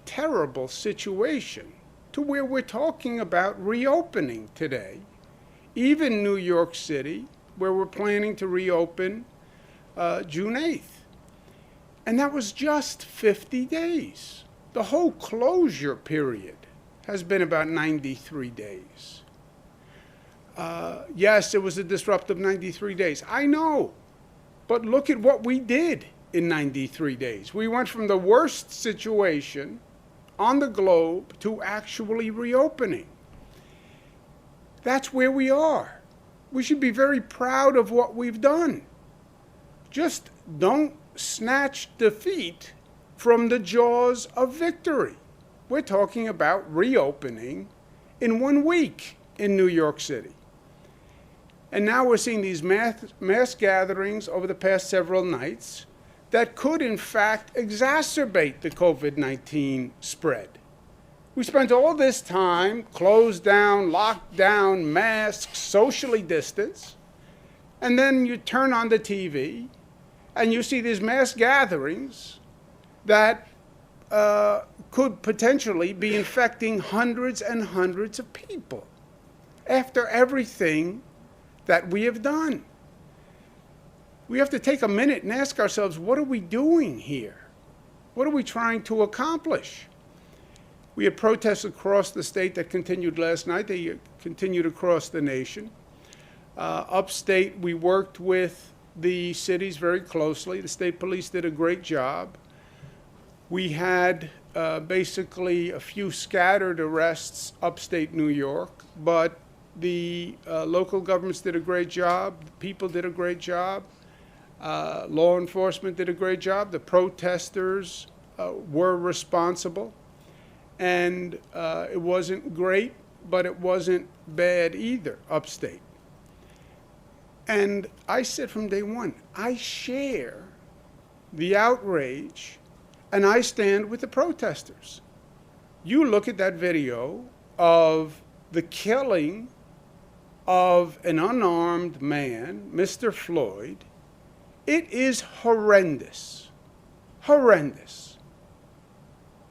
terrible situation to where we're talking about reopening today. Even New York City, where we're planning to reopen June 8th. And that was just 50 days. The whole closure period has been about 93 days. Yes, it was a disruptive 93 days. I know. But look at what we did in 93 days. We went from the worst situation on the globe to actually reopening. That's where we are. We should be very proud of what we've done. Just don't snatch defeat from the jaws of victory. We're talking about reopening in 1 week in New York City. And now we're seeing these mass gatherings over the past several nights that could, in fact, exacerbate the COVID-19 spread. We spent all this time closed down, locked down, masked, socially distanced, and then you turn on the TV and you see these mass gatherings that could potentially be infecting hundreds and hundreds of people after everything that we have done. We have to take a minute and ask ourselves, what are we doing here? What are we trying to accomplish? We had protests across the state that continued last night. They continued across the nation. Upstate, we worked with the cities very closely. The state police did a great job. We had basically a few scattered arrests upstate New York, but the local governments did a great job. The people did a great job. Law enforcement did a great job. The protesters were responsible. And it wasn't great, but it wasn't bad either, upstate. And I said from day one, I share the outrage, and I stand with the protesters. You look at that video of the killing of an unarmed man, Mr. Floyd. It is horrendous. Horrendous.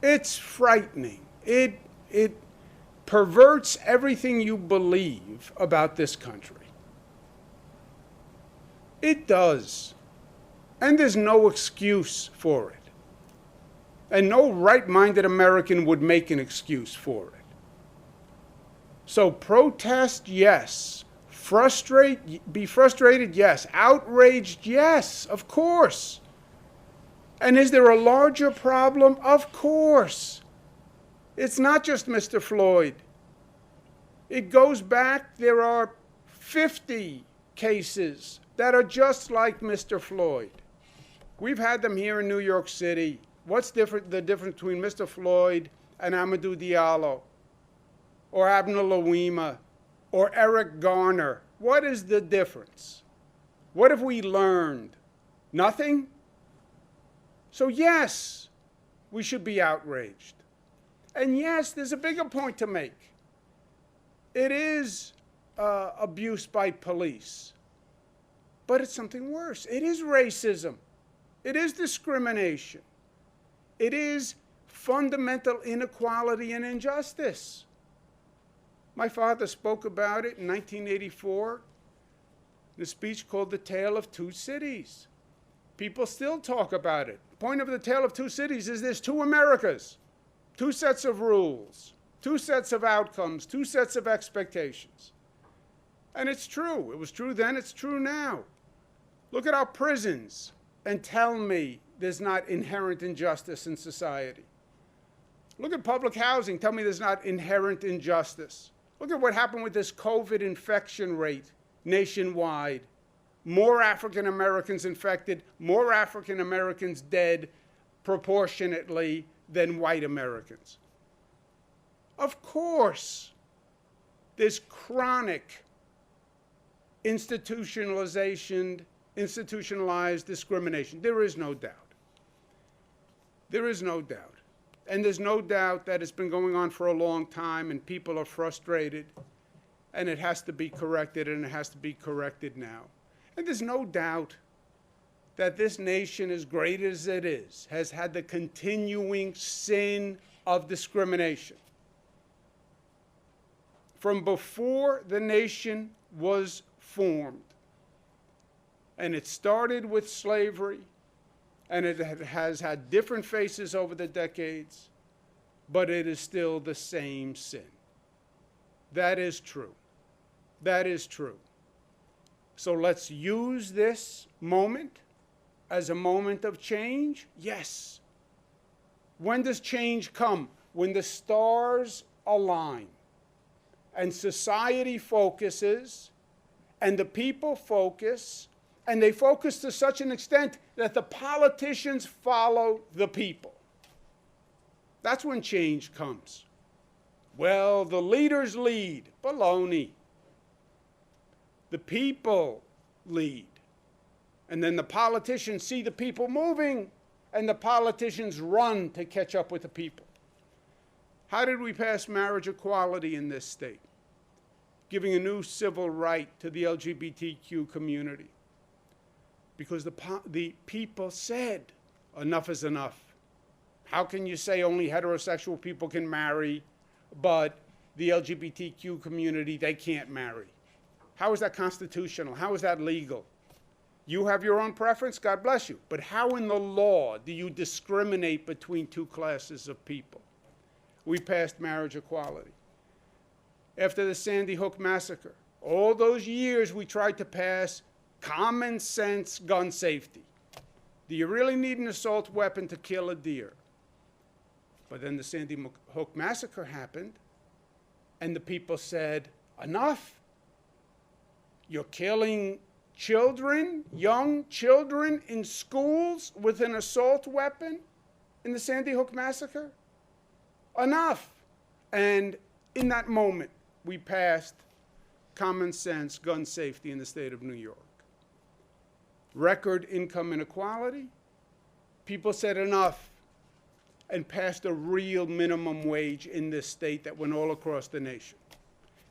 It's frightening. It perverts everything you believe about this country. It does. And there's no excuse for it. And no right-minded American would make an excuse for it. So protest, yes. Be frustrated, yes. Outraged, yes, of course. And is there a larger problem? Of course. It's not just Mr. Floyd. It goes back, there are 50 cases that are just like Mr. Floyd. We've had them here in New York City. What's the difference between Mr. Floyd and Amadou Diallo or Abner Louima or Eric Garner? What is the difference? What have we learned? Nothing? So yes, we should be outraged. And yes, there's a bigger point to make. It is abuse by police. But it's something worse. It is racism. It is discrimination. It is fundamental inequality and injustice. My father spoke about it in 1984, in a speech called The Tale of Two Cities. People still talk about it. The point of The Tale of Two Cities is there's two Americas, two sets of rules, two sets of outcomes, two sets of expectations. And it's true. It was true then, it's true now. Look at our prisons and tell me there's not inherent injustice in society. Look at public housing. Tell me there's not inherent injustice. Look at what happened with this COVID infection rate nationwide. More African Americans infected, more African Americans dead proportionately than white Americans. Of course, there's chronic institutionalized discrimination. There is no doubt. There is no doubt. And there's no doubt that it's been going on for a long time and people are frustrated and it has to be corrected and it has to be corrected now. And there's no doubt that this nation, as great as it is, has had the continuing sin of discrimination. From before the nation was formed. And it started with slavery, and it has had different faces over the decades, but it is still the same sin. That is true. That is true. So let's use this moment as a moment of change? Yes. When does change come? When the stars align and society focuses and the people focus, and they focus to such an extent that the politicians follow the people. That's when change comes. Well, the leaders lead. Baloney. The people lead. And then the politicians see the people moving, and the politicians run to catch up with the people. How did we pass marriage equality in this state? Giving a new civil right to the LGBTQ community. Because the people said, enough is enough. How can you say only heterosexual people can marry, but the LGBTQ community, they can't marry? How is that constitutional? How is that legal? You have your own preference, God bless you. But how in the law do you discriminate between two classes of people? We passed marriage equality. After the Sandy Hook massacre, all those years we tried to pass common sense gun safety. Do you really need an assault weapon to kill a deer? But then the Sandy Hook massacre happened, and the people said, enough. You're killing children, young children in schools with an assault weapon in the Sandy Hook massacre? Enough. And in that moment, we passed common sense gun safety in the state of New York. Record income inequality. People said enough and passed a real minimum wage in this state that went all across the nation.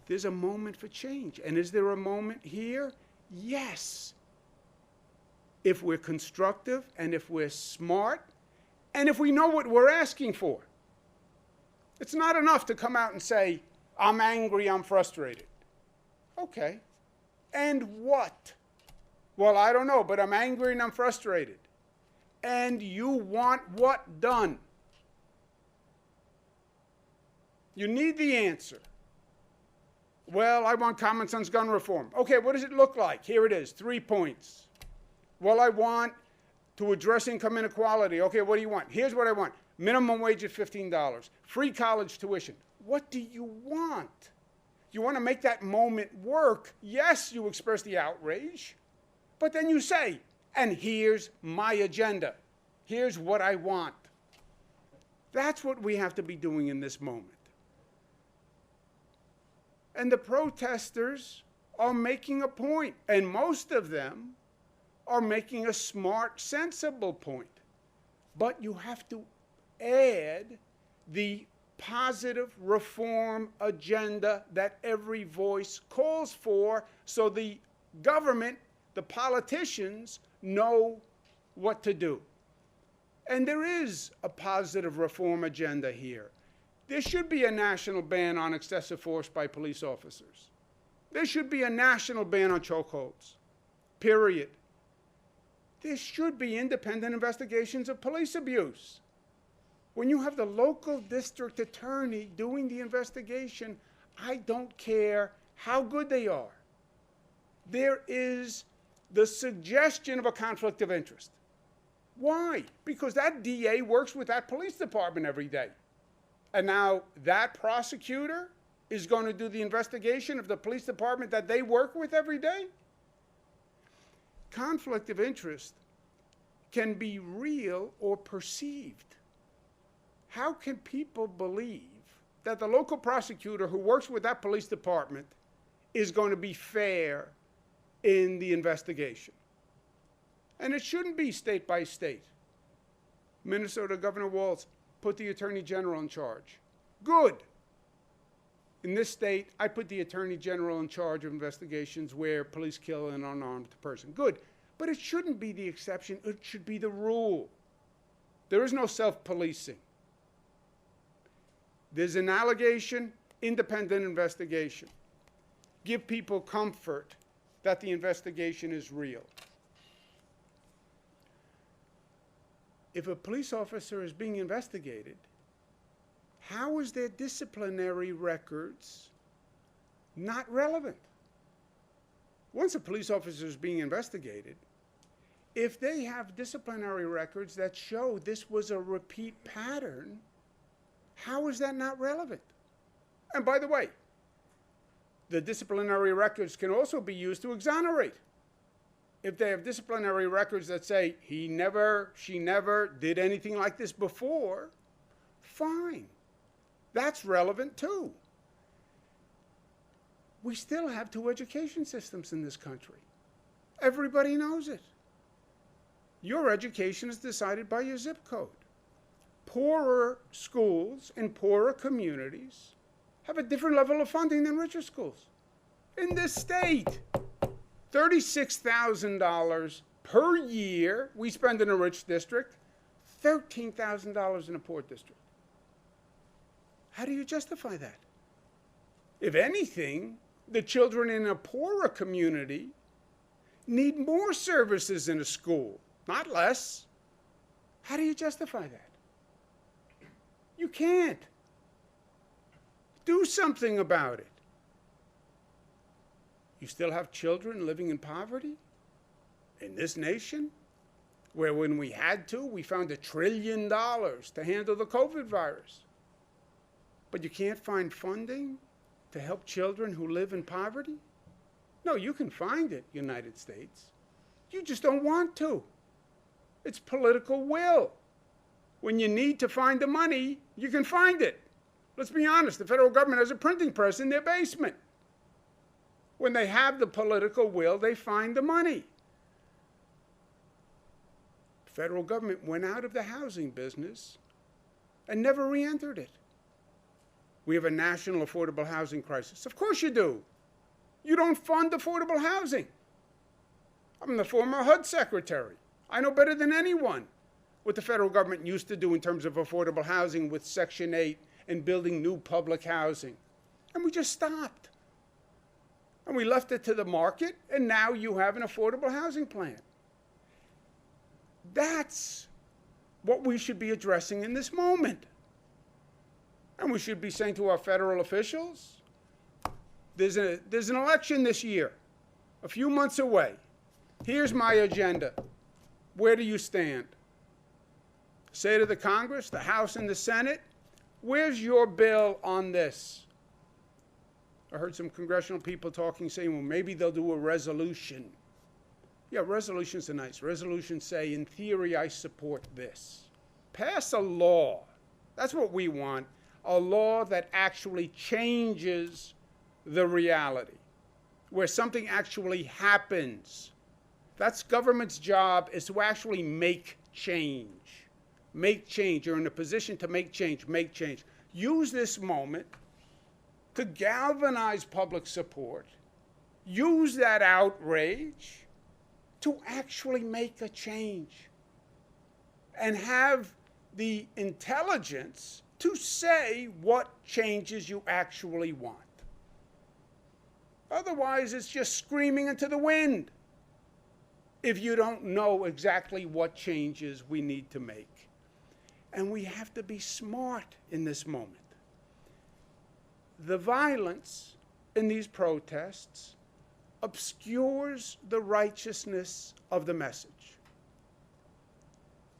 There's a moment for change. And is there a moment here? Yes. If we're constructive and if we're smart and if we know what we're asking for. It's not enough to come out and say, I'm angry, I'm frustrated. Okay. And what? Well, I don't know, but I'm angry and I'm frustrated. And you want what done? You need the answer. Well, I want common sense gun reform. Okay, what does it look like? Here it is, 3 points. Well, I want to address income inequality. Okay, what do you want? Here's what I want. Minimum wage at $15. Free college tuition. What do you want? You want to make that moment work. Yes, you express the outrage. But then you say, and here's my agenda. Here's what I want. That's what we have to be doing in this moment. And the protesters are making a point, and most of them are making a smart, sensible point. But you have to add the positive reform agenda that every voice calls for so the government, the politicians, know what to do. And there is a positive reform agenda here. There should be a national ban on excessive force by police officers. There should be a national ban on chokeholds. Period. There should be independent investigations of police abuse. When you have the local district attorney doing the investigation, I don't care how good they are. There is the suggestion of a conflict of interest. Why? Because that DA works with that police department every day. And now that prosecutor is going to do the investigation of the police department that they work with every day? Conflict of interest can be real or perceived. How can people believe that the local prosecutor who works with that police department is going to be fair in the investigation? And it shouldn't be state by state. Minnesota Governor Walz put the Attorney General in charge. Good. In this state, I put the Attorney General in charge of investigations where police kill an unarmed person. Good. But it shouldn't be the exception. It should be the rule. There is no self-policing. There's an allegation, independent investigation. Give people comfort that the investigation is real. If a police officer is being investigated, how is their disciplinary records not relevant? Once a police officer is being investigated, if they have disciplinary records that show this was a repeat pattern, how is that not relevant? And by the way, the disciplinary records can also be used to exonerate. If they have disciplinary records that say he never, she never did anything like this before, fine. That's relevant too. We still have two education systems in this country. Everybody knows it. Your education is decided by your zip code. Poorer schools in poorer communities have a different level of funding than richer schools. In this state, $36,000 per year we spend in a rich district, $13,000 in a poor district. How do you justify that? If anything, the children in a poorer community need more services in a school, not less. How do you justify that? You can't. Do something about it. You still have children living in poverty in this nation, where when we had to, we found $1 trillion to handle the COVID virus. But you can't find funding to help children who live in poverty? No, you can find it, United States. You just don't want to. It's political will. When you need to find the money, you can find it. Let's be honest, the federal government has a printing press in their basement. When they have the political will, they find the money. The federal government went out of the housing business and never re-entered it. We have a national affordable housing crisis. Of course you do. You don't fund affordable housing. I'm the former HUD secretary. I know better than anyone what the federal government used to do in terms of affordable housing with Section 8 and building new public housing. And we just stopped. And we left it to the market, and now you have an affordable housing plan. That's what we should be addressing in this moment. And we should be saying to our federal officials, there's an election this year, a few months away. Here's my agenda. Where do you stand? Say to the Congress, the House, and the Senate, where's your bill on this? I heard some congressional people talking, saying, well, maybe they'll do a resolution. Yeah, resolutions are nice. Resolutions say, in theory, I support this. Pass a law. That's what we want. A law that actually changes the reality, where something actually happens. That's government's job, is to actually make change. Make change. You're in a position to make change. Make change. Use this moment to galvanize public support. Use that outrage to actually make a change. And have the intelligence to say what changes you actually want. Otherwise, it's just screaming into the wind if you don't know exactly what changes we need to make. And we have to be smart in this moment. The violence in these protests obscures the righteousness of the message.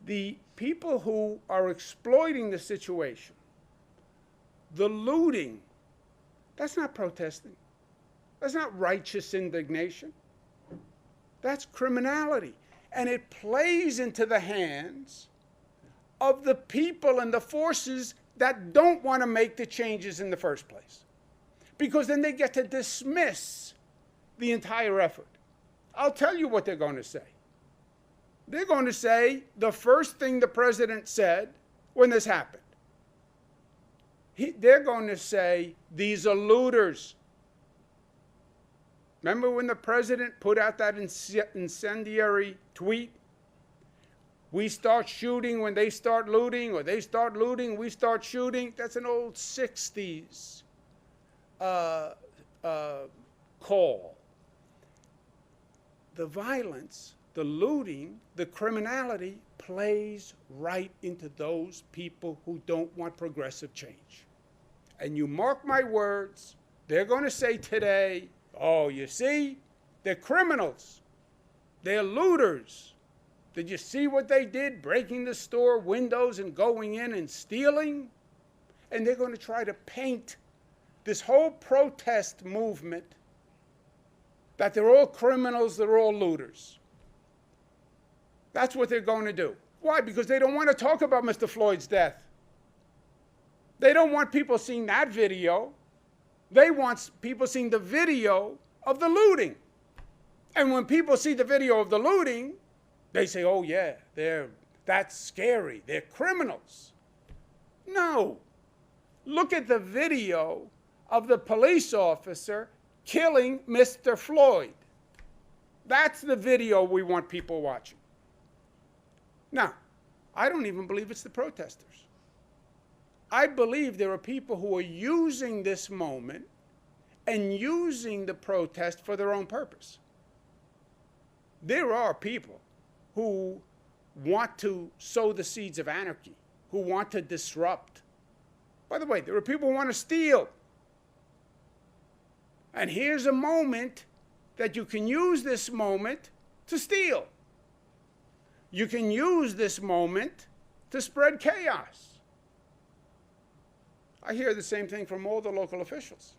The people who are exploiting the situation, the looting, that's not protesting. That's not righteous indignation. That's criminality. And it plays into the hands of the people and the forces that don't want to make the changes in the first place. Because then they get to dismiss the entire effort. I'll tell you what they're going to say. They're going to say the first thing the president said when this happened. They're going to say, these are looters. Remember when the president put out that incendiary tweet? We start shooting when they start looting, or they start looting, we start shooting. That's an old 60s call. The violence, the looting, the criminality plays right into those people who don't want progressive change. And you mark my words, they're going to say today, oh, you see, they're criminals. They're looters. Did you see what they did, breaking the store windows and going in and stealing? And they're going to try to paint this whole protest movement that they're all criminals, they're all looters. That's what they're going to do. Why? Because they don't want to talk about Mr. Floyd's death. They don't want people seeing that video. They want people seeing the video of the looting. And when people see the video of the looting, they say, oh yeah, that's scary. They're criminals. No. Look at the video of the police officer killing Mr. Floyd. That's the video we want people watching. Now, I don't even believe it's the protesters. I believe there are people who are using this moment and using the protest for their own purpose. There are people who want to sow the seeds of anarchy, who want to disrupt. By the way, there are people who want to steal. And here's a moment that you can use this moment to steal. You can use this moment to spread chaos. I hear the same thing from all the local officials.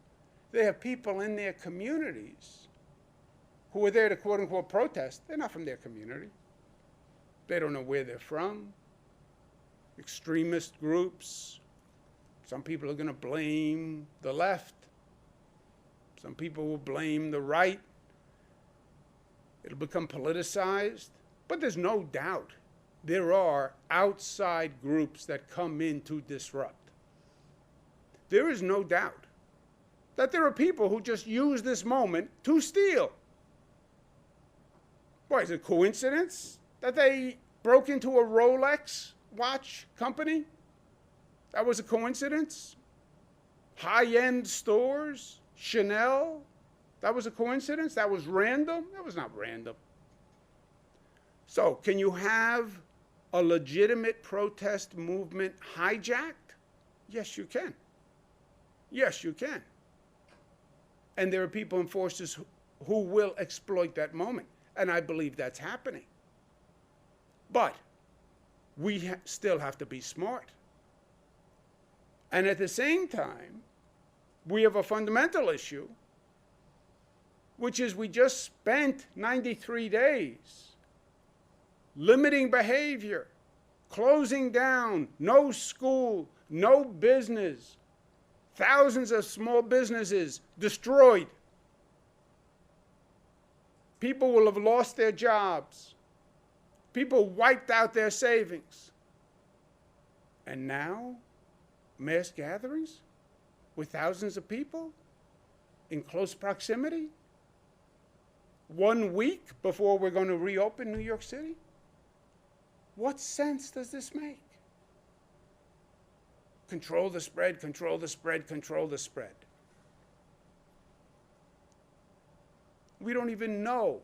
They have people in their communities who are there to quote-unquote protest. They're not from their community. They don't know where they're from. Extremist groups. Some people are going to blame the left. Some people will blame the right. It'll become politicized. But there's no doubt there are outside groups that come in to disrupt. There is no doubt that there are people who just use this moment to steal. Why, is it a coincidence that they broke into a Rolex watch company? That was a coincidence? High-end stores? Chanel? That was a coincidence? That was random? That was not random. So, can you have a legitimate protest movement hijacked? Yes, you can. Yes, you can. And there are people and forces who will exploit that moment. And I believe that's happening. But we still have to be smart. And at the same time, we have a fundamental issue, which is we just spent 93 days limiting behavior, closing down, no school, no business, thousands of small businesses destroyed. People will have lost their jobs. People wiped out their savings. And now, mass gatherings with thousands of people in close proximity? 1 week before we're going to reopen New York City? What sense does this make? Control the spread, control the spread, control the spread. We don't even know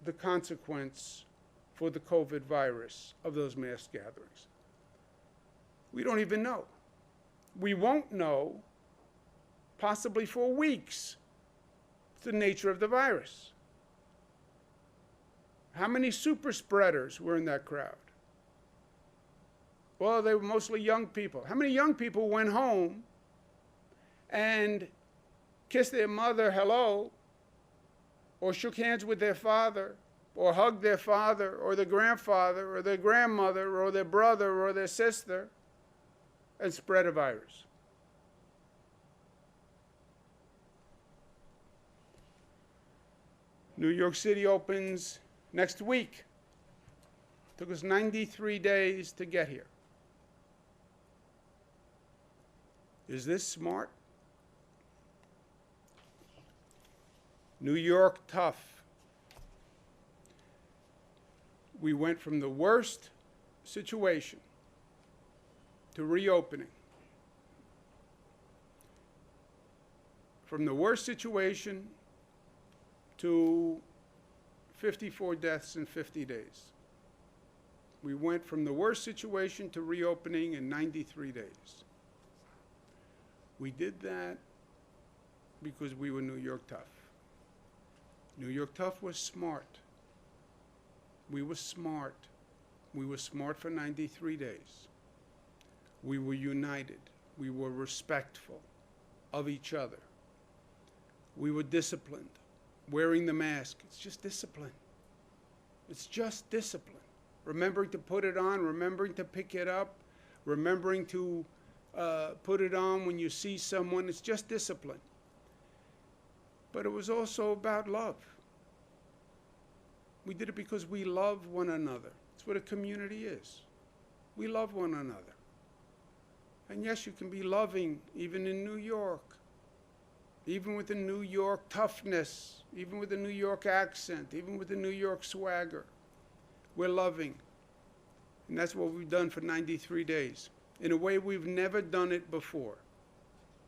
the consequence for the COVID virus of those mass gatherings. We don't even know. We won't know possibly for weeks the nature of the virus. How many super spreaders were in that crowd? Well, they were mostly young people. How many young people went home and kissed their mother hello, or shook hands with their father, or hugged their father, or their grandfather, or their grandmother, or their brother, or their sister, and spread a virus? New York City opens next week. It took us 93 days to get here. Is this smart? New York tough. We went from the worst situation to reopening. From the worst situation to 54 deaths in 50 days. We went from the worst situation to reopening in 93 days. We did that because we were New York tough. New York tough was smart. We were smart. We were smart for 93 days. We were united. We were respectful of each other. We were disciplined. Wearing the mask, it's just discipline. It's just discipline. Remembering to put it on, remembering to pick it up, remembering to put it on when you see someone, it's just discipline. But it was also about love. We did it because we love one another. That's what a community is. We love one another. And yes, you can be loving even in New York, even with the New York toughness, even with the New York accent, even with the New York swagger. We're loving. And that's what we've done for 93 days, in a way we've never done it before.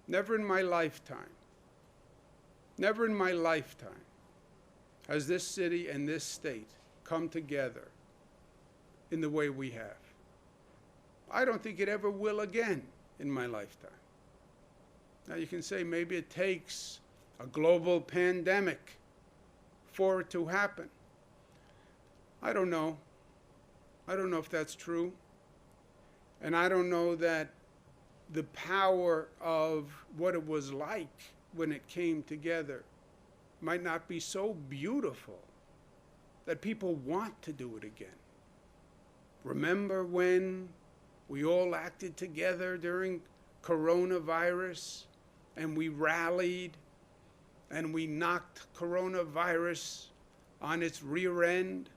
Never in my lifetime. Never in my lifetime has this city and this state come together in the way we have. I don't think it ever will again in my lifetime. Now you can say maybe it takes a global pandemic for it to happen. I don't know. I don't know if that's true. And I don't know that the power of what it was like when it came together might not be so beautiful that people want to do it again. Remember when we all acted together during coronavirus and we rallied and we knocked coronavirus on its rear end?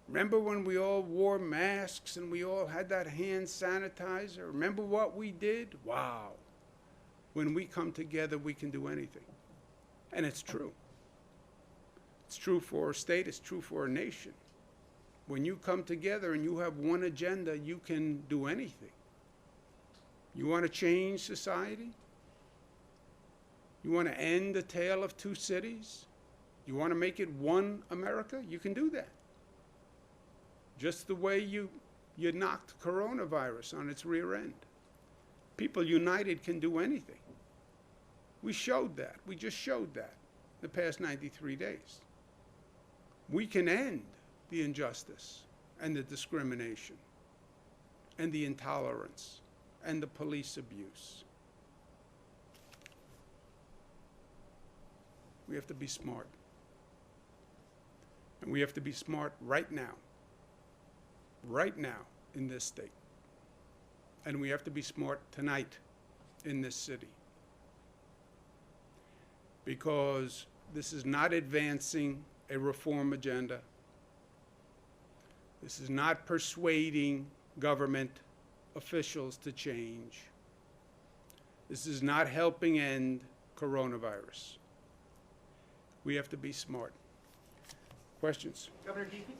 Remember when we all wore masks and we all had that hand sanitizer? Remember what we did? Wow. When we come together, we can do anything. And it's true. It's true for a state, it's true for a nation. When you come together and you have one agenda, you can do anything. You want to change society? You want to end the tale of two cities? You want to make it one America? You can do that. Just the way you knocked coronavirus on its rear end. People united can do anything. We showed that. We just showed that the past 93 days. We can end the injustice and the discrimination and the intolerance and the police abuse. We have to be smart. And we have to be smart right now in this state. And we have to be smart tonight in this city. Because this is not advancing a reform agenda. This is not persuading government officials to change. This is not helping end coronavirus. We have to be smart. Questions? Governor, do you think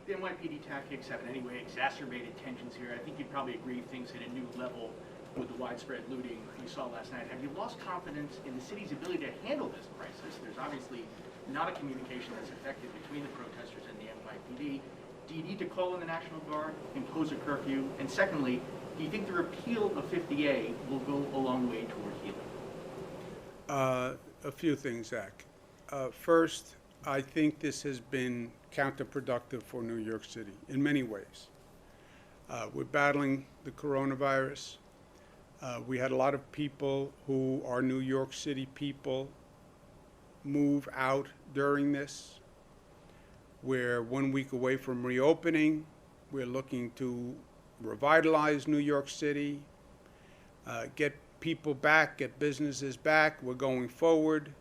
the NYPD tactics have in any way exacerbated tensions here? I think you'd probably agree things hit a new level with the widespread looting you saw last night. Have you lost confidence in the city's ability to handle this crisis? There's obviously not a communication that's effective between the protesters and the NYPD. Do you need to call in the National Guard, impose a curfew? And secondly, do you think the repeal of 50A will go a long way toward healing? A few things, Zach. First, I think this has been counterproductive for New York City in many ways. We're battling the coronavirus. We had a lot of people who are New York City people move out during this. We're 1 week away from reopening. We're looking to revitalize New York City, get people back, get businesses back. We're going forward.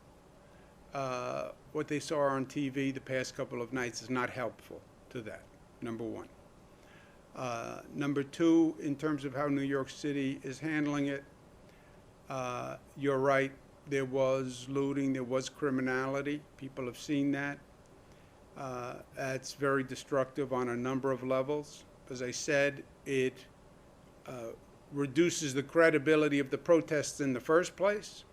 What they saw on TV the past couple of nights is not helpful to that, number one. Number two, in terms of how New York City is handling it, you're right. There was looting, there was criminality. People have seen that. That's very destructive on a number of levels. As I said, it reduces the credibility of the protests in the first place.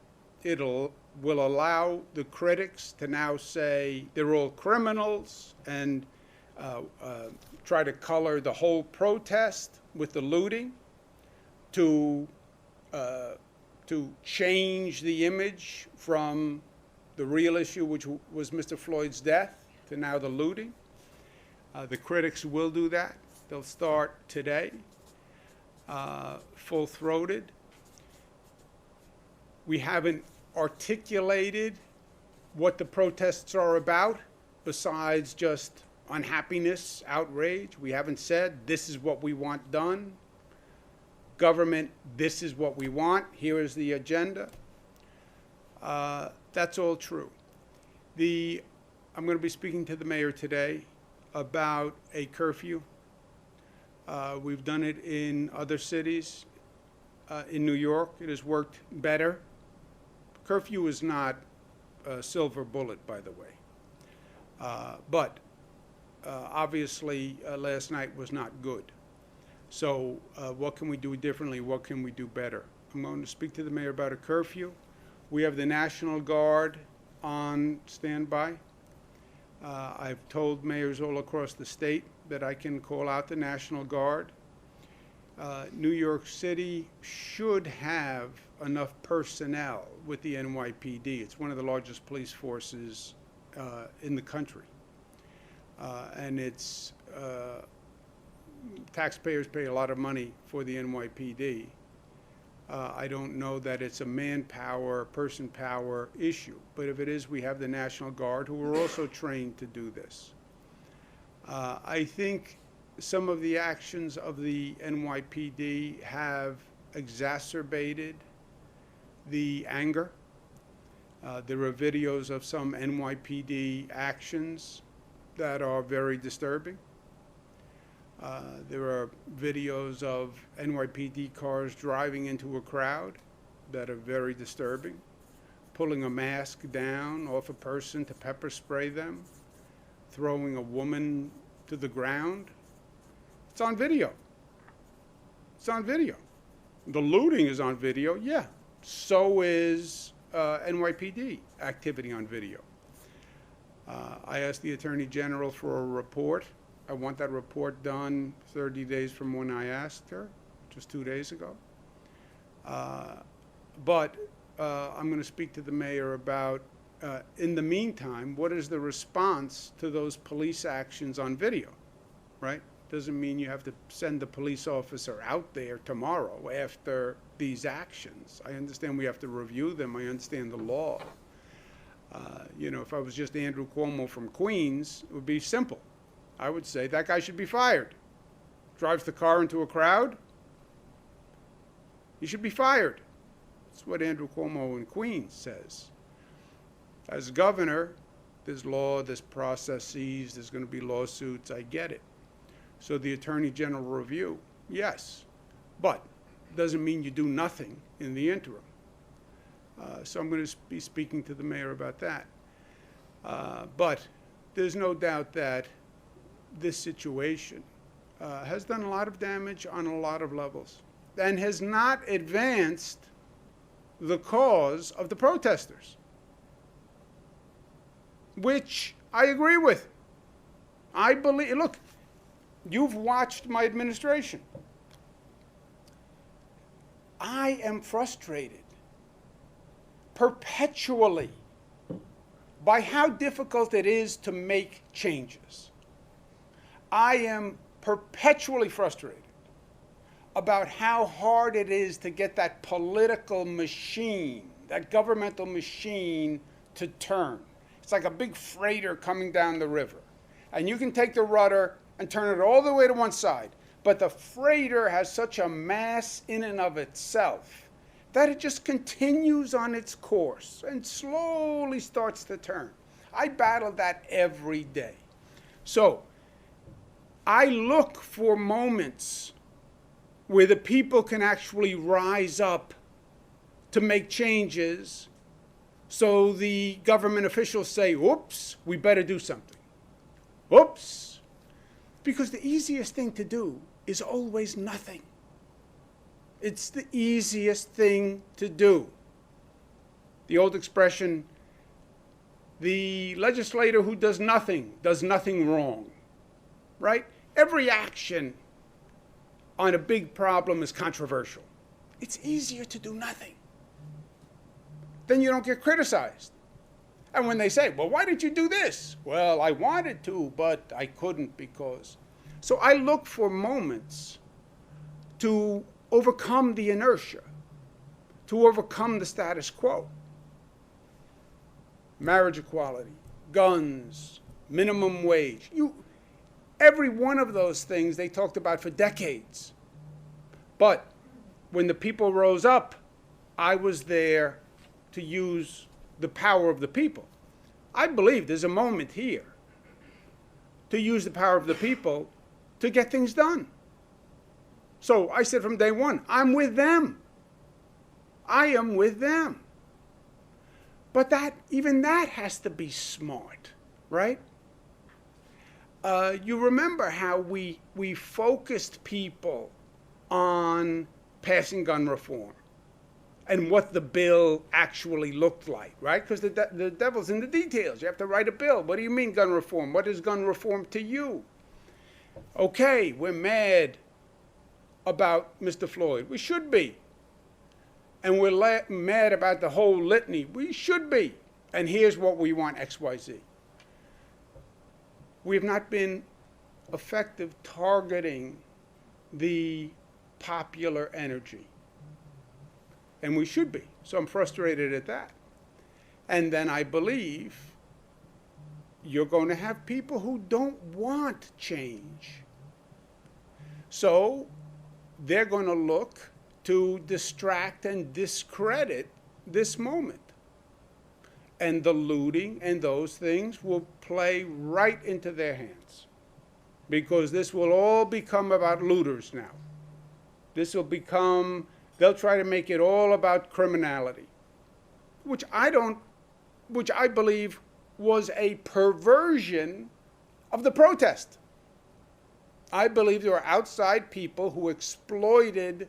Will allow the critics to now say they're all criminals and try to color the whole protest with the looting to change the image from the real issue, which was Mr. Floyd's death, to now the looting. The critics will do that. They'll start today, full-throated. We haven't articulated what the protests are about besides just unhappiness, outrage. We haven't said, this is what we want done. Government, this is what we want. Here is the agenda. That's all true. I'm going to be speaking to the mayor today about a curfew. We've done it in other cities. In New York, it has worked better. Curfew is not a silver bullet, by the way. But obviously, last night was not good. So what can we do differently? What can we do better? I'm going to speak to the mayor about a curfew. We have the National Guard on standby. I've told mayors all across the state that I can call out the National Guard. New York City should have enough personnel with the NYPD. It's one of the largest police forces in the country. And taxpayers pay a lot of money for the NYPD. I don't know that it's a manpower, person power issue, but if it is, we have the National Guard who are also trained to do this. I think some of the actions of the NYPD have exacerbated the anger. There are videos of some NYPD actions that are very disturbing. There are videos of NYPD cars driving into a crowd that are very disturbing, pulling a mask down off a person to pepper spray them, throwing a woman to the ground. It's on video. It's on video. The looting is on video, yeah. So is NYPD activity on video. I asked the Attorney General for a report. I want that report done 30 days from when I asked her, just 2 days ago. But I'm going to speak to the mayor about, in the meantime, what is the response to those police actions on video, right? Doesn't mean you have to send the police officer out there tomorrow after these actions. I understand we have to review them. I understand the law. If I was just Andrew Cuomo from Queens, it would be simple. I would say that guy should be fired. Drives the car into a crowd, he should be fired. That's what Andrew Cuomo in Queens says. As governor, there's law, there's processes, there's going to be lawsuits, I get it. So the Attorney General review, yes, but doesn't mean you do nothing in the interim. So I'm going to be speaking to the mayor about that. But there's no doubt that this situation has done a lot of damage on a lot of levels and has not advanced the cause of the protesters, which I agree with. I believe, look, you've watched my administration. I am frustrated perpetually by how difficult it is to make changes. I am perpetually frustrated about how hard it is to get that political machine, that governmental machine, to turn. It's like a big freighter coming down the river. And you can take the rudder and turn it all the way to one side. But the freighter has such a mass in and of itself that it just continues on its course and slowly starts to turn. I battle that every day. So I look for moments where the people can actually rise up to make changes So the government officials say, oops, we better do something. Oops. Because the easiest thing to do is always nothing. It's the easiest thing to do. The old expression, the legislator who does nothing wrong, right? Every action on a big problem is controversial. It's easier to do nothing. Then you don't get criticized. And when they say, well, why did you do this? Well, I wanted to, but I couldn't because. So I look for moments to overcome the inertia, to overcome the status quo. Marriage equality, guns, minimum wage. Every one of those things they talked about for decades. But when the people rose up, I was there to use the power of the people. I believe there's a moment here to use the power of the people to get things done. So I said from day one, I'm with them. I am with them. But even that has to be smart, right? You remember how we focused people on passing gun reform and what the bill actually looked like, right? Because the devil's in the details. You have to write a bill. What do you mean gun reform? What is gun reform to you? Okay, we're mad about Mr. Floyd. We should be. And we're mad about the whole litany. We should be. And here's what we want, X, Y, Z. We have not been effective targeting the popular energy. And we should be. So I'm frustrated at that. And then I believe you're going to have people who don't want change. So they're going to look to distract and discredit this moment. And the looting and those things will play right into their hands. Because this will all become about looters now. This will become, they'll try to make it all about criminality. Which I believe was a perversion of the protest. I believe there were outside people who exploited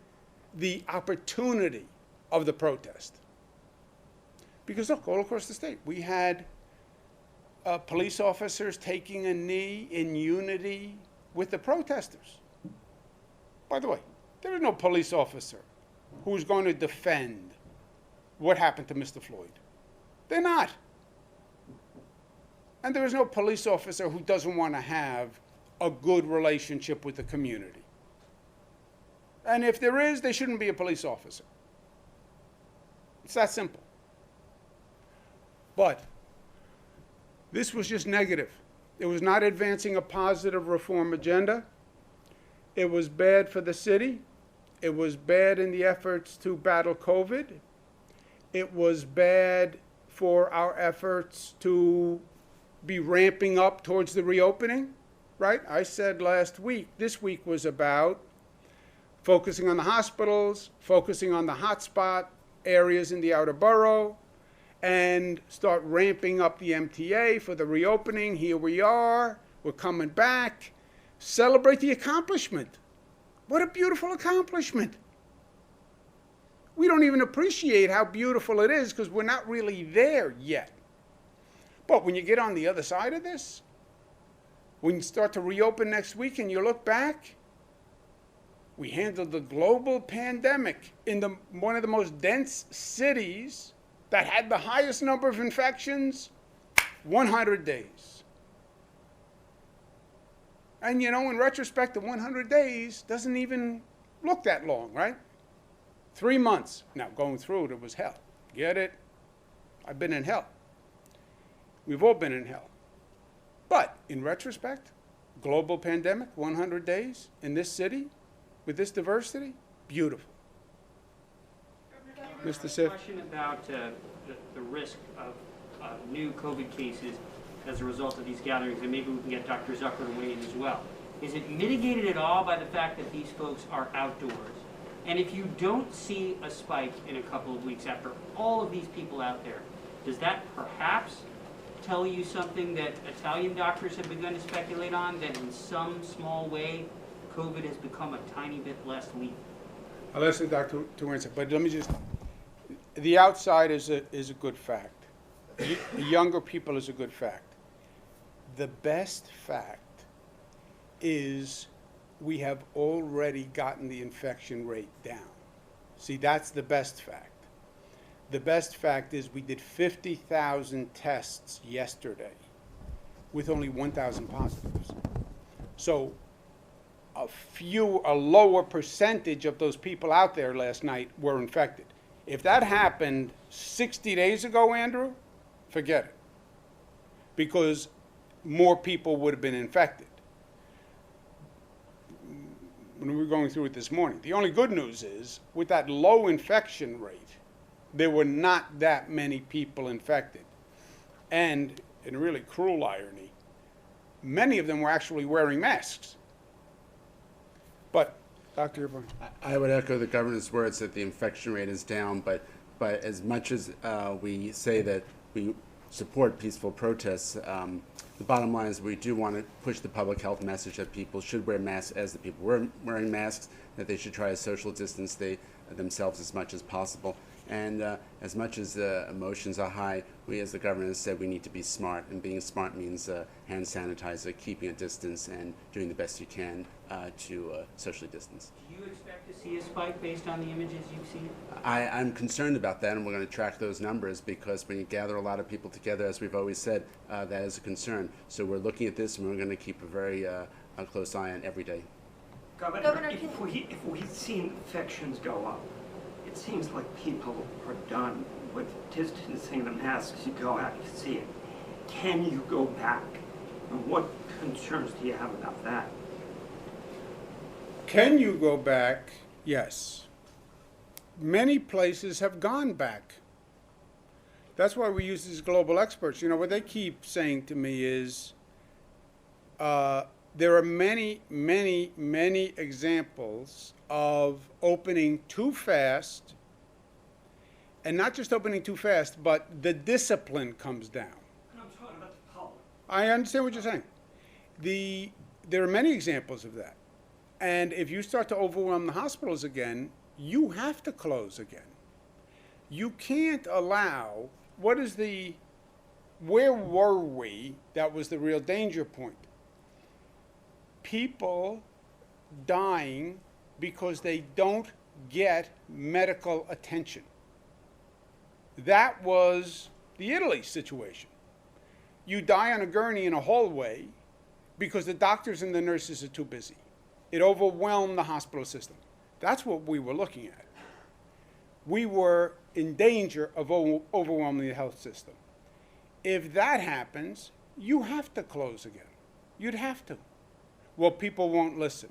the opportunity of the protest. Because look, all across the state, we had police officers taking a knee in unity with the protesters. By the way, there is no police officer who's going to defend what happened to Mr. Floyd. They're not. And there is no police officer who doesn't want to have a good relationship with the community. And if there is, they shouldn't be a police officer. It's that simple. But this was just negative. It was not advancing a positive reform agenda. It was bad for the city. It was bad in the efforts to battle COVID. It was bad for our efforts to be ramping up towards the reopening, right? I said last week, this week was about focusing on the hospitals, focusing on the hotspot areas in the outer borough, and start ramping up the MTA for the reopening. Here we are. We're coming back. Celebrate the accomplishment. What a beautiful accomplishment. We don't even appreciate how beautiful it is because we're not really there yet. But when you get on the other side of this, when you start to reopen next week and you look back, we handled the global pandemic in one of the most dense cities that had the highest number of infections, 100 days. And you know, in retrospect, the 100 days doesn't even look that long, right? 3 months. Now, going through it was hell. Get it? I've been in hell. We've all been in hell. But in retrospect, global pandemic, 100 days in this city, with this diversity, beautiful. Mr. Sif? Question about the risk of new COVID cases as a result of these gatherings, and maybe we can get Dr. Zucker to weigh in as well. Is it mitigated at all by the fact that these folks are outdoors? And if you don't see a spike in a couple of weeks after all of these people out there, Does that perhaps tell you something that Italian doctors have begun to speculate on, that in some small way, COVID has become a tiny bit less lethal? I'll ask the doctor to answer, but let me just, the outside is a good fact. The younger people is a good fact. The best fact is we have already gotten the infection rate down. See, that's the best fact. The best fact is we did 50,000 tests yesterday with only 1,000 positives. So a lower percentage of those people out there last night were infected. If that happened 60 days ago, Andrew, forget it. Because more people would have been infected. When we were going through it this morning. The only good news is, with that low infection rate, there were not that many people infected. And, in really cruel irony, many of them were actually wearing masks. But, Dr. Yarborough. I would echo the governor's words that the infection rate is down, but as much as we say that we support peaceful protests, the bottom line is we do want to push the public health message that people should wear masks as the people were wearing masks, that they should try to social distance themselves as much as possible. And as much as emotions are high, we as the governor has said we need to be smart, and being smart means hand sanitizer, keeping a distance, and doing the best you can to socially distance. Do you expect to see a spike based on the images you've seen? I'm concerned about that, and we're going to track those numbers because when you gather a lot of people together, as we've always said, that is a concern. So we're looking at this, and we're going to keep a very close eye on every day. Governor, if we see infections go up, it seems like people are done with distancing the masks. You go out, you see it. Can you go back? And what concerns do you have about that? Can you go back? Yes. Many places have gone back. That's why we use these global experts. You know, what they keep saying to me is there are many, many, many examples of opening too fast, and not just opening too fast, but the discipline comes down. And I'm talking about the public. I understand what you're saying. There are many examples of that. And if you start to overwhelm the hospitals again, you have to close again. You can't allow, where were we? That was the real danger point. People dying because they don't get medical attention. That was the Italy situation. You die on a gurney in a hallway because the doctors and the nurses are too busy. It overwhelmed the hospital system. That's what we were looking at. We were in danger of overwhelming the health system. If that happens, you have to close again. You'd have to. Well, people won't listen.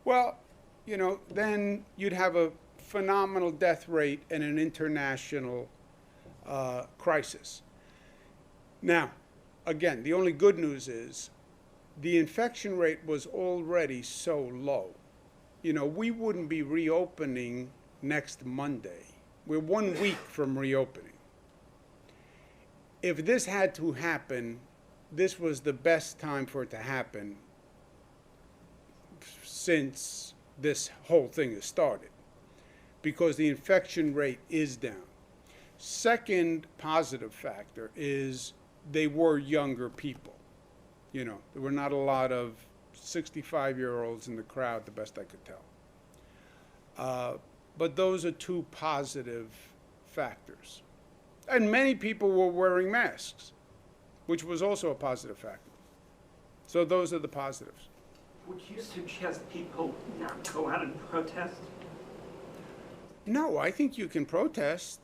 Well, you know, then you'd have a phenomenal death rate and an international crisis. Now, again, the only good news is the infection rate was already so low. You know, we wouldn't be reopening next Monday. We're 1 week from reopening. If this had to happen, this was the best time for it to happen since this whole thing has started, because the infection rate is down. Second positive factor is they were younger people. You know, there were not a lot of 65-year-olds in the crowd, the best I could tell. But those are two positive factors. And many people were wearing masks, which was also a positive factor. So those are the positives. Would you suggest people not go out and protest? No, I think you can protest,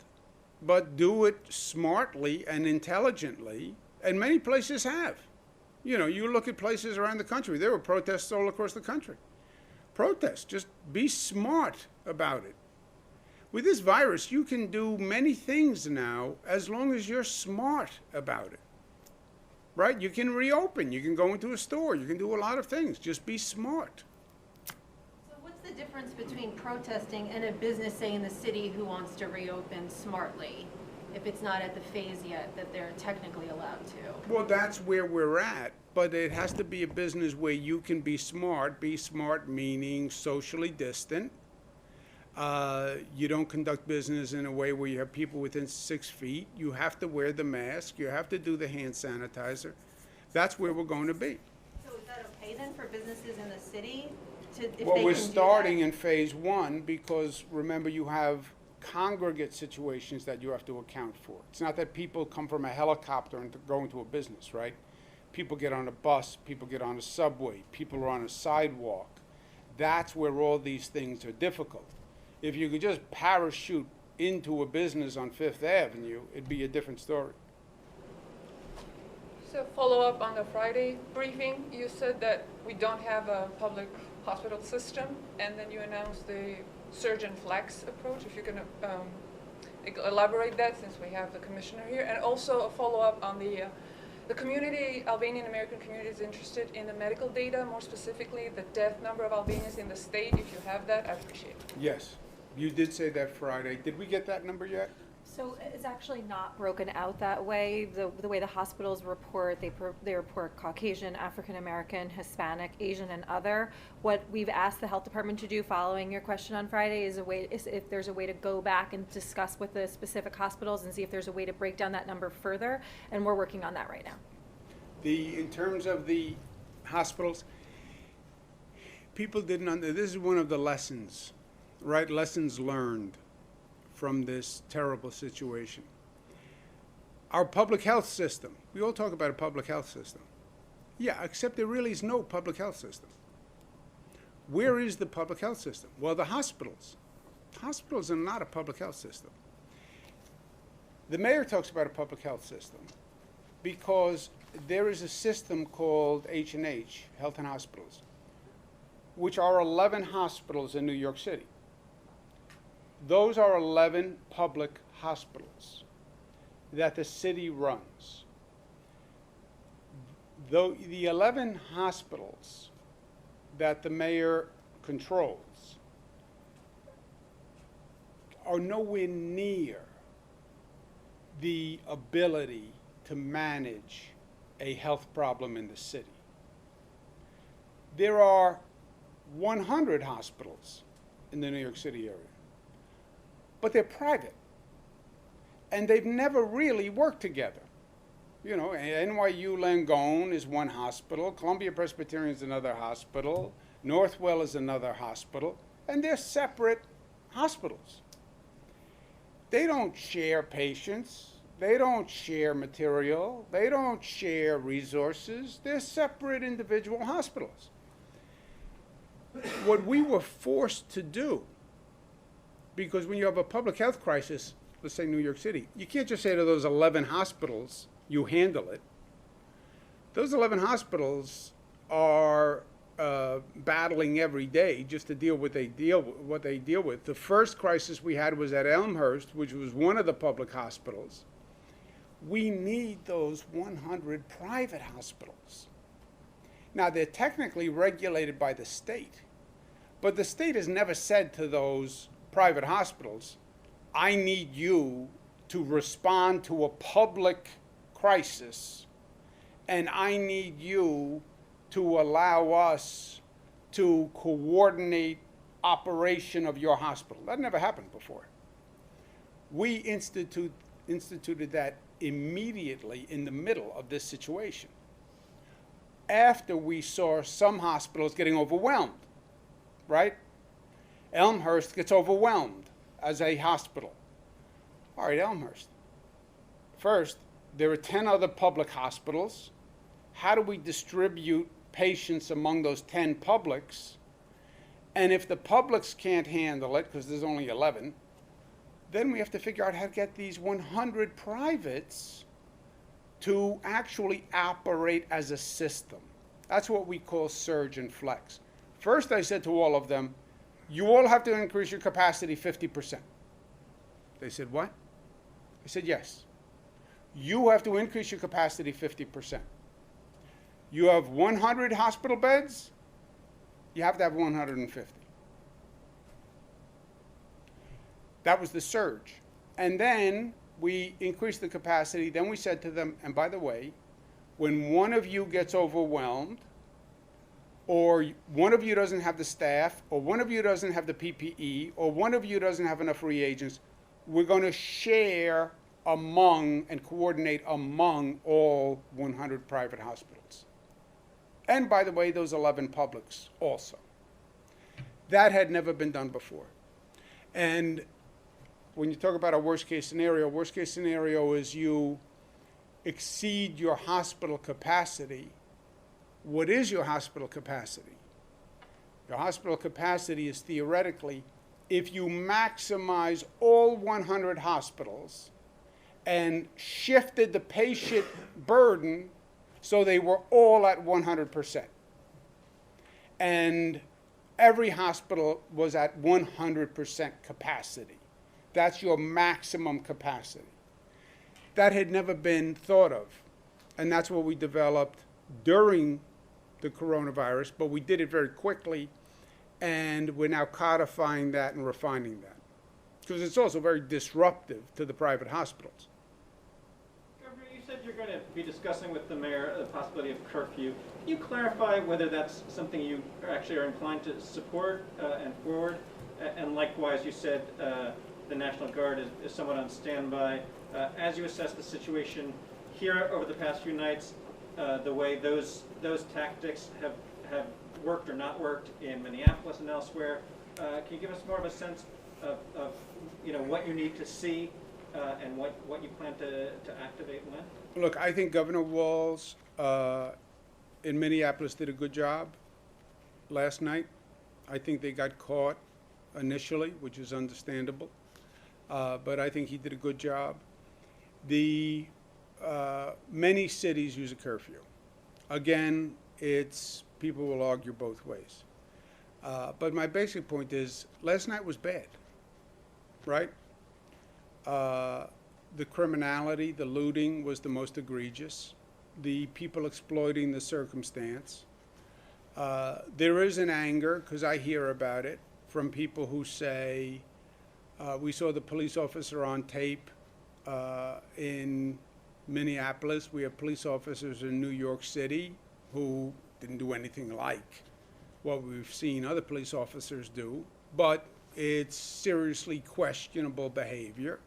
but do it smartly and intelligently, and many places have. You know, you look at places around the country, there were protests all across the country. Protest, just be smart about it. With this virus, you can do many things now as long as you're smart about it. Right? You can reopen, you can go into a store, you can do a lot of things. Just be smart. So what's the difference between protesting and a business, say in the city, who wants to reopen smartly? if it's not at the phase yet that they're technically allowed to? Well, that's where we're at, but it has to be a business where you can be smart meaning socially distant. You don't conduct business in a way where you have people within 6 feet. You have to wear the mask. You have to do the hand sanitizer. That's where we're going to be. So is that okay then for businesses in the city to, if Well, they we're can do starting that? in phase one because remember you have congregate situations that you have to account for. It's not that people come from a helicopter and go into a business, right? People get on a bus, people get on a subway, people are on a sidewalk. That's where all these things are difficult. If you could just parachute into a business on Fifth Avenue, it'd be a different story. So follow up on the Friday briefing, you said that we don't have a public hospital system, and then you announced the surgeon flex approach. If you can elaborate that, since we have the commissioner here, and also a follow up on the community, Albanian American community is interested in the medical data, more specifically the death number of Albanians in the state. If you have that, I appreciate it. Yes, you did say that Friday. Did we get that number yet? So it's actually not broken out that way. The way the hospitals report, they report Caucasian, African American, Hispanic, Asian, and other. What we've asked the health department to do, following your question on Friday, is if there's a way to go back and discuss with the specific hospitals and see if there's a way to break down that number further. And we're working on that right now. In terms of the hospitals, people didn't this is one of the lessons, right? Lessons learned from this terrible situation. Our public health system, we all talk about a public health system. Yeah, except there really is no public health system. Where is the public health system? Well, the hospitals. Hospitals are not a public health system. The mayor talks about a public health system because there is a system called H&H, Health and Hospitals, which are 11 hospitals in New York City. Those are 11 public hospitals that the city runs. The 11 hospitals that the mayor controls are nowhere near the ability to manage a health problem in the city. There are 100 hospitals in the New York City area, but they're private, and they've never really worked together. You know, NYU Langone is one hospital, Columbia Presbyterian is another hospital, Northwell is another hospital, and they're separate hospitals. They don't share patients, they don't share material, they don't share resources, they're separate individual hospitals. What we were forced to do, because when you have a public health crisis, let's say New York City, you can't just say to those 11 hospitals, you handle it. Those 11 hospitals are battling every day just to deal with what they deal with. The first crisis we had was at Elmhurst, which was one of the public hospitals. We need those 100 private hospitals. Now, they're technically regulated by the state, but the state has never said to those private hospitals, I need you to respond to a public crisis, and I need you to allow us to coordinate operation of your hospital. That never happened before. We instituted that immediately in the middle of this situation, after we saw some hospitals getting overwhelmed, right? Elmhurst gets overwhelmed as a hospital. All right, Elmhurst. First, there are 10 other public hospitals. How do we distribute patients among those 10 publics? And if the publics can't handle it, because there's only 11, then we have to figure out how to get these 100 privates to actually operate as a system. That's what we call surge and flex. First, I said to all of them, you all have to increase your capacity 50%. They said, what? I said, yes. You have to increase your capacity 50%. You have 100 hospital beds, you have to have 150. That was the surge. And then we increased the capacity. Then we said to them, and by the way, when one of you gets overwhelmed, or one of you doesn't have the staff, or one of you doesn't have the PPE, or one of you doesn't have enough reagents, we're going to share among and coordinate among all 100 private hospitals. And by the way, those 11 publics also. That had never been done before. And when you talk about a worst case scenario is you exceed your hospital capacity. What is your hospital capacity? Your hospital capacity is theoretically, if you maximize all 100 hospitals and shifted the patient burden so they were all at 100%. And every hospital was at 100% capacity. That's your maximum capacity. That had never been thought of. And that's what we developed during the coronavirus, but we did it very quickly, and we're now codifying that and refining that. Because it's also very disruptive to the private hospitals. Governor, you said you're going to be discussing with the mayor the possibility of curfew. Can you clarify whether that's something you actually are inclined to support and forward? And likewise, you said the National Guard is somewhat on standby. As you assess the situation here over the past few nights, the way those tactics have worked or not worked in Minneapolis and elsewhere, can you give us more of a sense of what you need to see and what you plan to activate when? Look, I think Governor Walz in Minneapolis did a good job last night. I think they got caught initially, which is understandable, but I think he did a good job. The many cities use a curfew. Again, people will argue both ways. But my basic point is, last night was bad, right? The criminality, the looting was the most egregious. The people exploiting the circumstance. There is an anger, because I hear about it, from people who say, we saw the police officer on tape in Minneapolis. We have police officers in New York City who didn't do anything like what we've seen other police officers do, but it's seriously questionable behavior.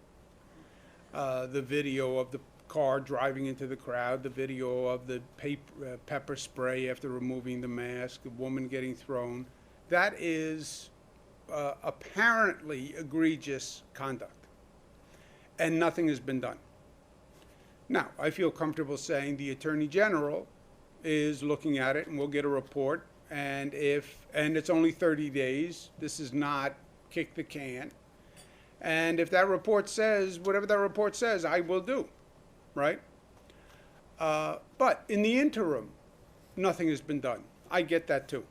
The video of the car driving into the crowd, the video of the pepper spray after removing the mask, the woman getting thrown, that is apparently egregious conduct. And nothing has been done. Now, I feel comfortable saying the Attorney General is looking at it, and we'll get a report. And it's only 30 days. This is not kick the can. And if that report says, whatever that report says, I will do, right? But in the interim, nothing has been done. I get that too.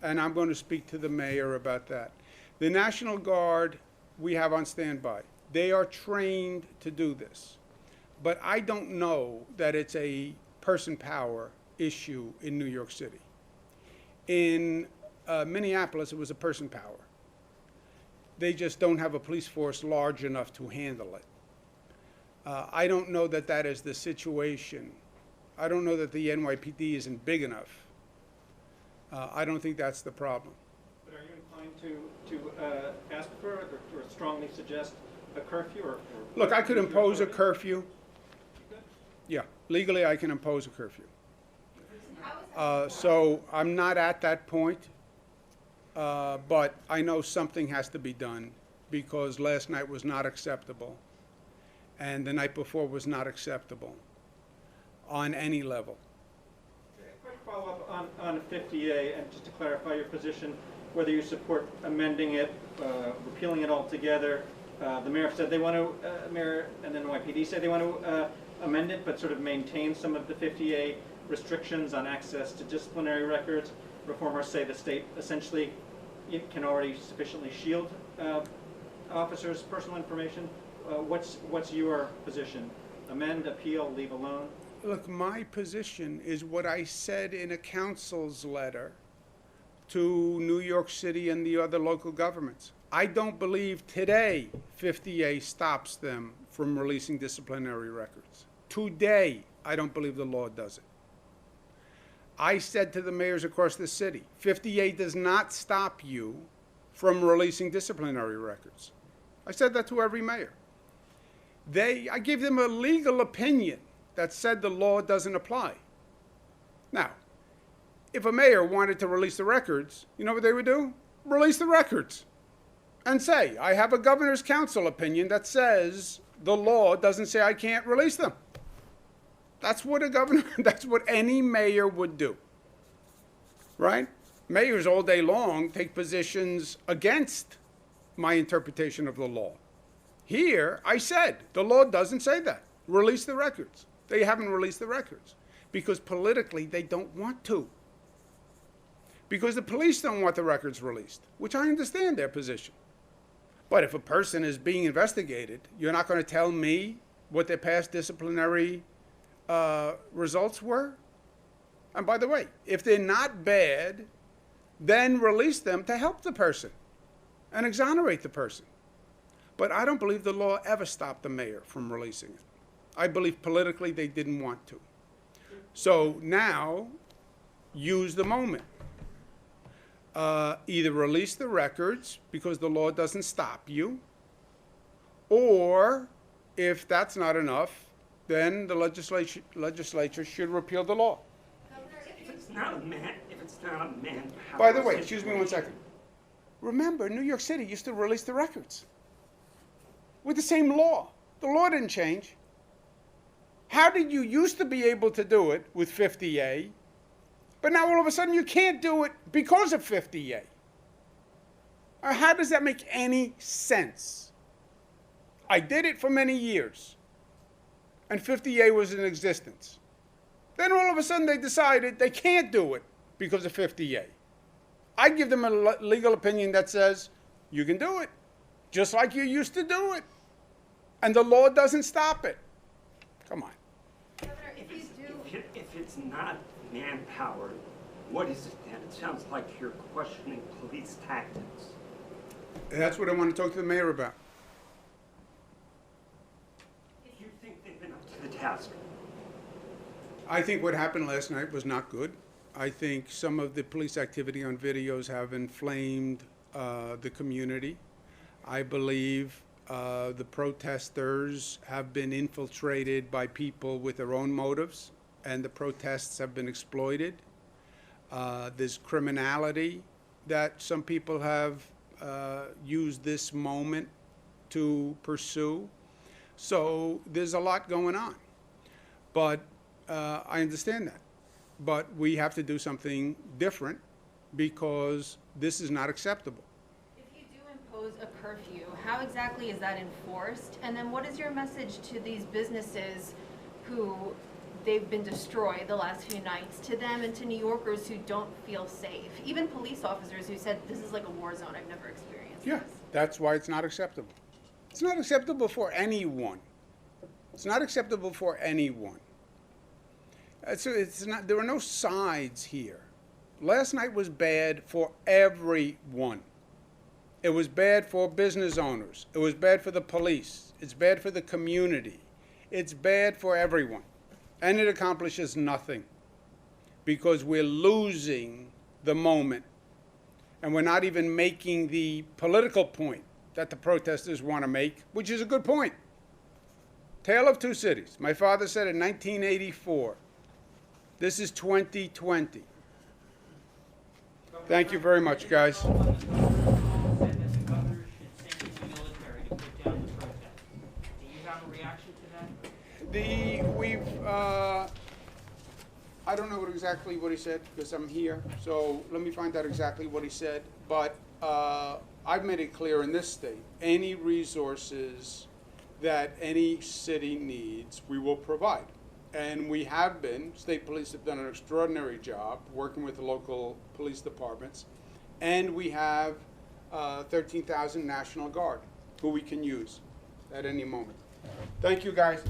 And I'm going to speak to the mayor about that. The National Guard we have on standby. They are trained to do this. But I don't know that it's a person power issue in New York City. In Minneapolis, it was a person power. They just don't have a police force large enough to handle it. I don't know that that is the situation. I don't know that the NYPD isn't big enough. I don't think that's the problem. But are you inclined to ask for or strongly suggest a curfew? Or Look, I could impose a curfew. Yeah, legally I can impose a curfew. So I'm not at that point, but I know something has to be done because last night was not acceptable and the night before was not acceptable on any level. A quick follow-up on 50A, and just to clarify your position, whether you support amending it, repealing it altogether. The mayor said they want to, mayor and then NYPD said they want to amend it, but sort of maintain some of the 50A restrictions on access to disciplinary records. Reformers say the state essentially can already sufficiently shield officers' personal information. What's your position? Amend, appeal, leave alone? Look, my position is what I said in a council's letter to New York City and the other local governments. I don't believe today 50A stops them from releasing disciplinary records. Today, I don't believe the law does it. I said to the mayors across the city, 50A does not stop you from releasing disciplinary records. I said that to every mayor. I gave them a legal opinion that said the law doesn't apply. Now, if a mayor wanted to release the records, you know what they would do? Release the records and say, I have a governor's council opinion that says the law doesn't say I can't release them. That's what that's what any mayor would do, right? Mayors all day long take positions against my interpretation of the law. Here, I said, the law doesn't say that. Release the records. They haven't released the records because politically they don't want to. Because the police don't want the records released, which I understand their position. But if a person is being investigated, you're not going to tell me what their past disciplinary results were? And by the way, if they're not bad, then release them to help the person and exonerate the person. But I don't believe the law ever stopped the mayor from releasing it. I believe politically they didn't want to. So now, use the moment. Either release the records because the law doesn't stop you, or if that's not enough, then the legislature should repeal the law. If it's not a manpower. By the way, excuse me 1 second. Remember, New York City used to release the records with the same law. The law didn't change. How did you used to be able to do it with 50A, but now all of a sudden you can't do it because of 50A? How does that make any sense? I did it for many years, and 50A was in existence. Then all of a sudden they decided they can't do it because of 50A. I give them a legal opinion that says you can do it, just like you used to do it, and the law doesn't stop it. Come on. Governor, if you do, If it's not manpower, what is it then? It sounds like you're questioning police tactics. That's what I want to talk to the mayor about. Do you think they've been up to the task? I think what happened last night was not good. I think some of the police activity on videos have inflamed the community. I believe the protesters have been infiltrated by people with their own motives, and the protests have been exploited. There's criminality that some people have used this moment to pursue. So there's a lot going on. But I understand that. But we have to do something different because this is not acceptable. if you do impose a curfew, how exactly is that enforced? And then what is your message to these businesses who they've been destroyed the last few nights, to them and to New Yorkers who don't feel safe? Even police officers who said this is like a war zone, I've never experienced Yeah, this. that's why it's not acceptable. It's not acceptable for anyone. It's not acceptable for anyone. It's not. There are no sides here. Last night was bad for everyone. It was bad for business owners. It was bad for the police. It's bad for the community. It's bad for everyone. And it accomplishes nothing because we're losing the moment. And we're not even making the political point that the protesters want to make, which is a good point. Tale of two cities. My father said in 1984. This is 2020. Thank you very much, guys. Said that the governor should send the military to put down the protest. Do you have a reaction to that? I don't know exactly what he said because I'm here, so let me find out exactly what he said. But I've made it clear in this state, any resources that any city needs, we will provide. And we have been. State police have done an extraordinary job working with the local police departments. And we have 13,000 National Guard who we can use at any moment. Thank you, guys.